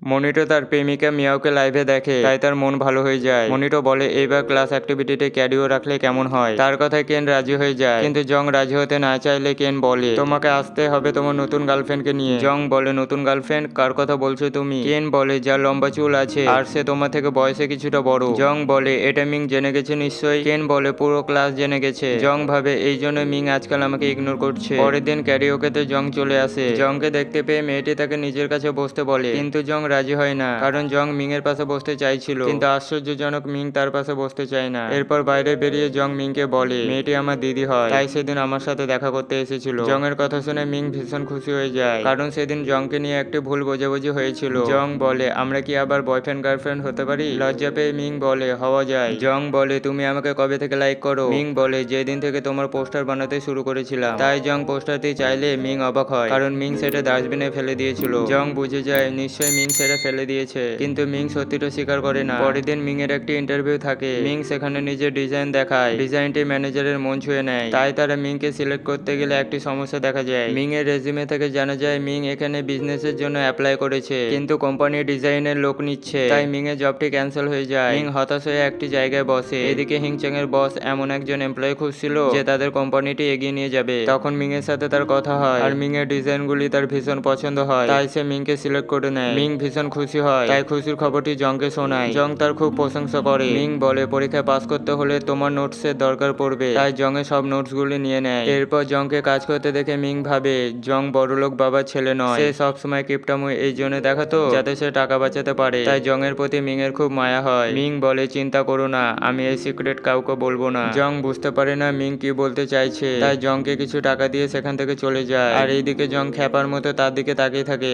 মনিটো তার প্রেমিকা মিয়াওকে লাইভে দেখে, তাই তার মন ভালো হয়ে যায়। মনিটো বলে এইবার ক্লাস অ্যাক্টিভিটিতে ক্যারিও রাখলে কেমন হয়। তার কথায় কেন রাজি হয়ে যায়, কিন্তু জং রাজি হতে না চাইলে কেন বলে তোমাকে আসতে হবে তোমার নতুন গার্লফ্রেন্ডকে নিয়ে। জং বলে নতুন গার্লফ্রেন্ড, কার কথা বলছো তুমি? কেন বলে যার লম্বা চুল আছে আর সে তোমার থেকে বয়সে কিছুটা বড়। জং বলে এটা মিং জেনে গেছে নিশ্চয়ই। কেন বলে পুরো ক্লাস জেনে গেছে। জং ভাবে এই জন্য মিং আজকাল আমাকে ইগনোর করছে। পরের দিন ক্যারিওকেতে জং চলে আসে। জংকে দেখতে পেয়ে মেয়েটি তাকে নিজের কাছে বসতে বলে, কিন্তু জং রাজি হয় না, কারণ জং মিং এর পাশে বসতে চাইছিল, কিন্তু আশ্চর্যজনক মিং তার পাশে বসতে চায় না। এরপর বাইরে বেরিয়ে জং মিংকে বলে মেয়েটি আমার দিদি হয়, তাই সেদিন আমার সাথে দেখা করতে এসেছিল। জং এর কথা শুনে মিং ভীষণ খুশি হয়ে যায়, কারণ সেদিন জংকে নিয়ে একটি ভুল বোঝাবুঝি হয়েছিল। জং বলে আমরা কি আবার বয়ফ্রেন্ড গার্লফ্রেন্ড হতে পারি? লজ্জা পেয়ে মিং বলে হওয়া যায়। জং বলে তুমি আমাকে কবে থেকে লাইক করো? মিং বলে যেদিন থেকে তোমার পোস্টার বানাতে শুরু করেছিলাম। তাই জং পোস্টারটি চাইলে মিং অবাক হয়, কারণ মিং সেটা ডাস্টবিনে ফেলে দিয়েছিল। জং বুঝে যায় নিশ্চয়ই মিং সেটা ফেলে দিয়েছে, কিন্তু মিং সত্যিটা স্বীকার করে না। পরের দিন মিং এর একটি ইন্টারভিউ থাকে। মিং সেখানে নিজের ডিজাইন দেখায়। ডিজাইনটি ম্যানেজারের মন ছুঁয়ে নেয়, তাই তারা মিং কে সিলেক্ট করতে গেলে একটি সমস্যা দেখা যায়। মিং এর রেজিউমে থেকে জানা যায় মিং এখানে বিজনেসের জন্য অ্যাপ্লাই করেছে, কিন্তু কোম্পানি ডিজাইনের লোক নিচ্ছে, তাই মিং এর জবটি ক্যান্সেল হয়ে যায়। মিং হতাশ হয়ে একটি জায়গায় বসে। এদিকে হিংচেং এর বস এমন একজন এমপ্লয়ি খুঁজছিল যে তাদের কোম্পানিটি এগিয়ে নিয়ে যাবে। তখন মিং এর সাথে তার কথা হয়, আর মিং এর ডিজাইনগুলি তার ভীষণ পছন্দ হয়, তাই সে মিং কে সিলেক্ট করে নেয়। মিং ভীষণ খুশি হয়, তাই খুশির খবরটি জংকে শোনায়। জং তার খুব প্রশংসা করে। মিং বলে পরীক্ষায় পাস করতে হলে তোমার নোটসের দরকার পড়বে, তাই জং এর সব নোটসগুলি নিয়ে নেয়। এরপর জংকে কাজ করতে দেখে মিং ভাবে জং বড়লোক বাবার ছেলে নয়, সে সবসময় কিপটামো এই জন্য দেখাতো যাতে সে টাকা বাঁচাতে পারে, তাই জং এর প্রতি মিং এর খুব মায়া হয়। মিং বলে চিন্তা করো না, আমি এই সিক্রেট কাউকে বলবো না। জং বুঝতে পারে না মিং কি বলতে চাইছে, তাই জংকে কিছু টাকা দিয়ে সেখান থেকে চলে যায়। আর এইদিকে জং খ্যাপার মতো তার দিকে তাকিয়ে থাকে।